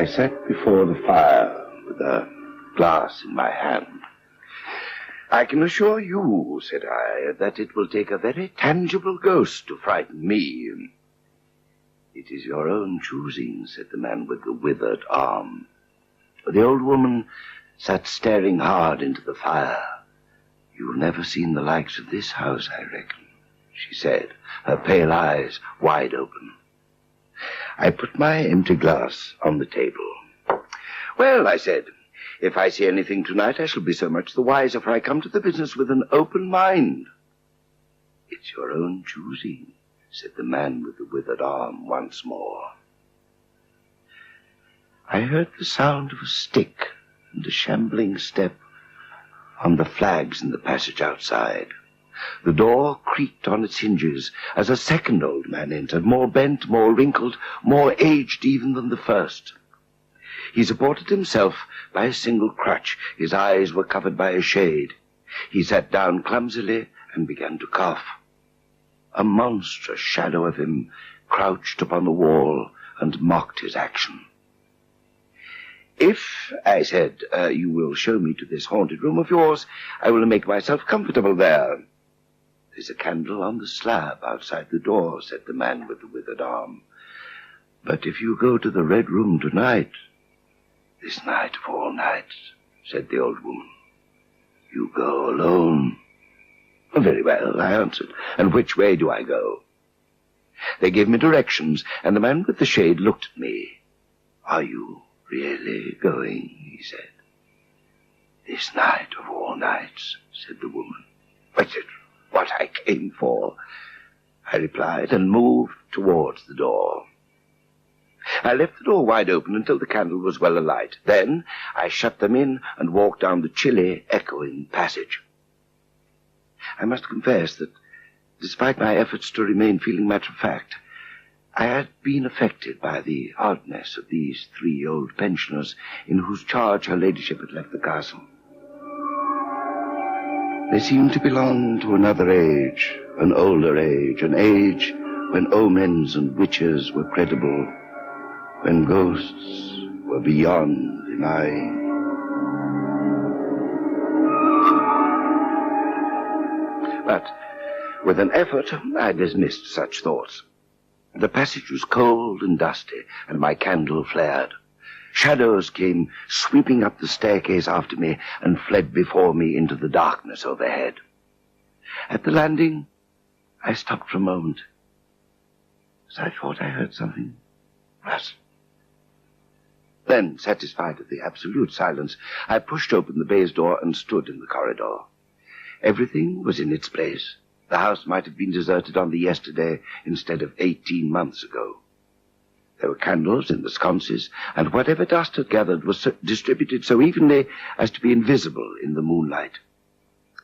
I sat before the fire with a glass in my hand. "I can assure you," said I, "that it will take a very tangible ghost to frighten me." "It is your own choosing," said the man with the withered arm. The old woman sat staring hard into the fire. "You've never seen the likes of this house, I reckon," she said, her pale eyes wide open. I put my empty glass on the table. "Well," I said, "if I see anything tonight, I shall be so much the wiser, for I come to the business with an open mind." "It's your own choosing," said the man with the withered arm once more. I heard the sound of a stick and a shambling step on the flags in the passage outside. The door creaked on its hinges as a second old man entered, more bent, more wrinkled, more aged even than the first. He supported himself by a single crutch. His eyes were covered by a shade. He sat down clumsily and began to cough. A monstrous shadow of him crouched upon the wall and mocked his action. "If," I said, "you will show me to this haunted room of yours, I will make myself comfortable there." "There's a candle on the slab outside the door," said the man with the withered arm. "But if you go to the Red Room tonight—" "This night of all nights," said the old woman. "You go alone." "Very well," I answered. "And which way do I go?" They gave me directions, and the man with the shade looked at me. "Are you really going?" he said. "This night of all nights," said the woman. "But it's what I came for," I replied, and moved towards the door. I left the door wide open until the candle was well alight. Then I shut them in and walked down the chilly, echoing passage. I must confess that, despite my efforts to remain feeling matter-of-fact, I had been affected by the oddness of these three old pensioners in whose charge her ladyship had left the castle. They seemed to belong to another age, an older age, an age when omens and witches were credible, when ghosts were beyond denying. But with an effort, I dismissed such thoughts. The passage was cold and dusty, and my candle flared. Shadows came sweeping up the staircase after me and fled before me into the darkness overhead. At the landing, I stopped for a moment, as I thought I heard something rustle. Then, satisfied at the absolute silence, I pushed open the baize door and stood in the corridor. Everything was in its place. The house might have been deserted on the yesterday instead of 18 months ago. There were candles in the sconces, and whatever dust had gathered was distributed so evenly as to be invisible in the moonlight.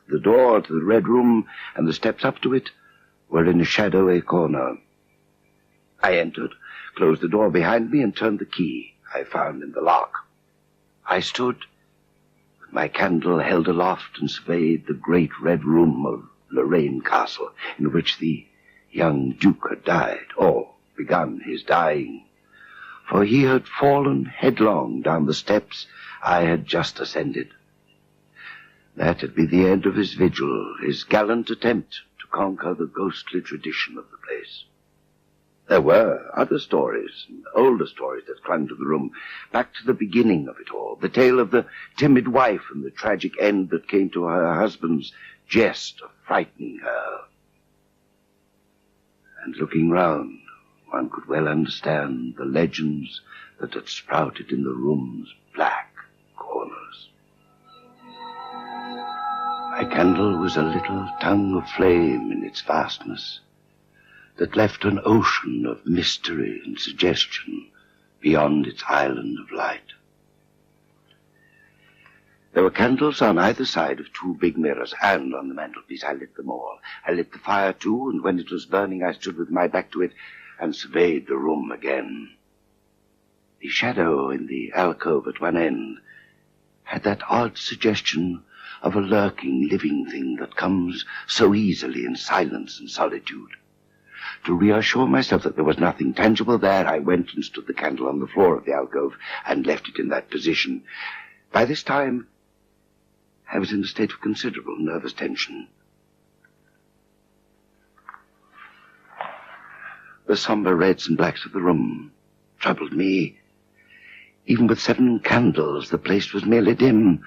The door to the Red Room and the steps up to it were in a shadowy corner. I entered, closed the door behind me, and turned the key I found in the lock. I stood with my candle held aloft and surveyed the great Red Room of Lorraine Castle, in which the young Duke had died, or begun his dying, for he had fallen headlong down the steps I had just ascended. That had been the end of his vigil, his gallant attempt to conquer the ghostly tradition of the place. There were other stories, older stories that clung to the room, back to the beginning of it all, the tale of the timid wife and the tragic end that came to her husband's jest of frightening her. And looking round, one could well understand the legends that had sprouted in the room's black corners. My candle was a little tongue of flame in its vastness, that left an ocean of mystery and suggestion beyond its island of light. There were candles on either side of two big mirrors, and on the mantelpiece I lit them all. I lit the fire too, and when it was burning I stood with my back to it and surveyed the room again. The shadow in the alcove at one end had that odd suggestion of a lurking, living thing that comes so easily in silence and solitude. To reassure myself that there was nothing tangible there, I went and stood the candle on the floor of the alcove and left it in that position. By this time, I was in a state of considerable nervous tension. The somber reds and blacks of the room troubled me. Even with 7 candles, the place was merely dim.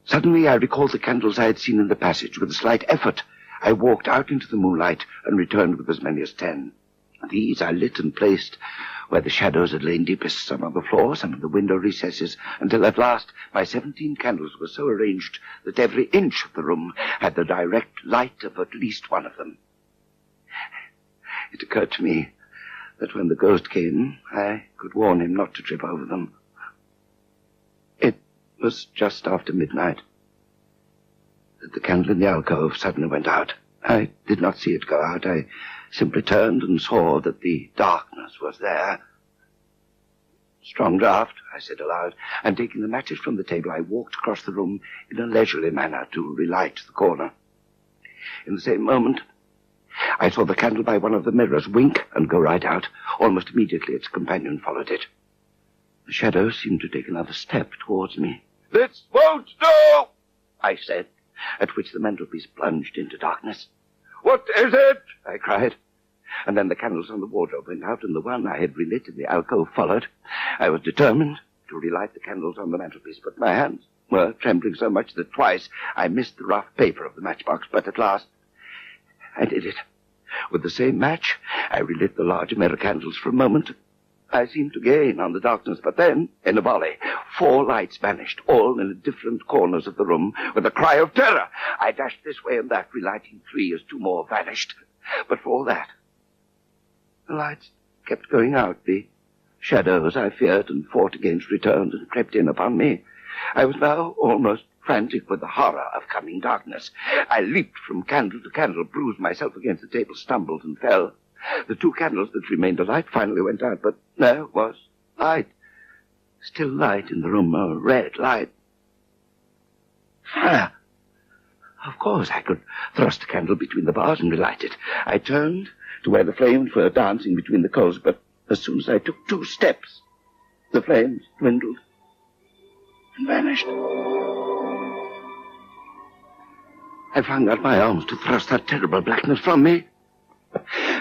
Suddenly, I recalled the candles I had seen in the passage. With a slight effort, I walked out into the moonlight and returned with as many as 10. These I lit and placed where the shadows had lain deepest, some on the floor, some in the window recesses, until at last my 17 candles were so arranged that every inch of the room had the direct light of at least one of them. It occurred to me that when the ghost came, I could warn him not to trip over them. It was just after midnight that the candle in the alcove suddenly went out. I did not see it go out. I simply turned and saw that the darkness was there. "Strong draught," I said aloud, and taking the matches from the table, I walked across the room in a leisurely manner to relight the corner. In the same moment, I saw the candle by one of the mirrors wink and go right out. Almost immediately, its companion followed it. The shadow seemed to take another step towards me. "This won't do," I said, at which the mantelpiece plunged into darkness. "What is it?" I cried. And then the candles on the wardrobe went out, and the one I had relit in the alcove followed. I was determined to relight the candles on the mantelpiece, but my hands were trembling so much that twice I missed the rough paper of the matchbox. But at last I did it. With the same match, I relit the large mirror candles. For a moment, I seemed to gain on the darkness, but then, in a volley, 4 lights vanished, all in different corners of the room. With a cry of terror, I dashed this way and that, relighting 3 as 2 more vanished. But for all that, the lights kept going out. The shadows I feared and fought against returned and crept in upon me. I was now almost frantic with the horror of coming darkness. I leaped from candle to candle, bruised myself against the table, stumbled and fell. The 2 candles that remained alight finally went out, but there was light. Still light in the room, a red light. Fire! Of course, I could thrust a candle between the bars and relight it. I turned to where the flames were dancing between the coals, but as soon as I took 2 steps, the flames dwindled and vanished. I flung out my arms to thrust that terrible blackness from me,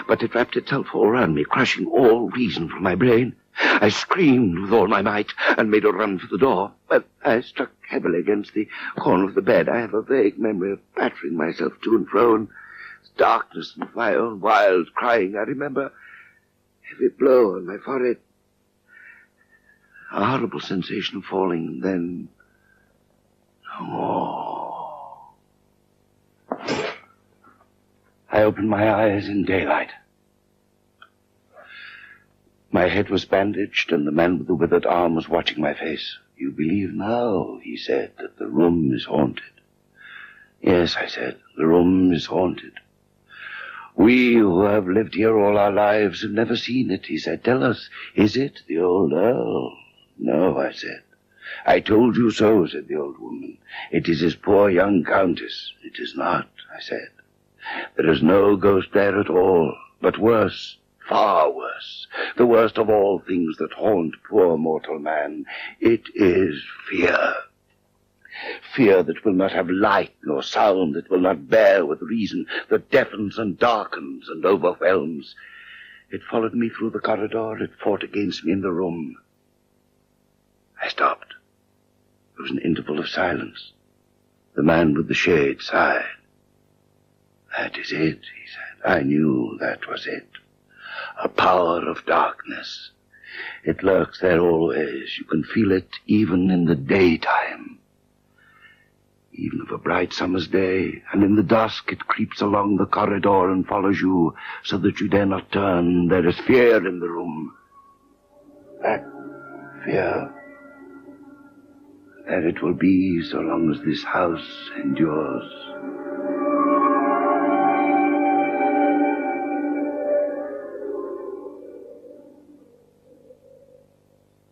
but it wrapped itself all round me, crushing all reason from my brain. I screamed with all my might and made a run for the door, but I struck heavily against the corner of the bed. I have a vague memory of battering myself to and fro, and darkness and my own wild crying. I remember a heavy blow on my forehead, a horrible sensation of falling, and then no more. I opened my eyes in daylight. My head was bandaged, and the man with the withered arm was watching my face. "You believe now," he said, "that the room is haunted?" "Yes," I said, "the room is haunted. We who have lived here all our lives have never seen it," he said. "Tell us, is it the old Earl?" "No," I said. "I told you so," said the old woman. "It is his poor young countess." "It is not," I said. "There is no ghost there at all, but worse, far worse, the worst of all things that haunt poor mortal man. It is fear. Fear that will not have light nor sound, that will not bear with reason, that deafens and darkens and overwhelms. It followed me through the corridor. It fought against me in the room." I stopped. There was an interval of silence. The man with the shade sighed. "That is it," he said. "I knew that was it. A power of darkness. It lurks there always. You can feel it even in the daytime. Even of a bright summer's day, and in the dusk it creeps along the corridor and follows you, so that you dare not turn. There is fear in the room. That fear. There it will be so long as this house endures."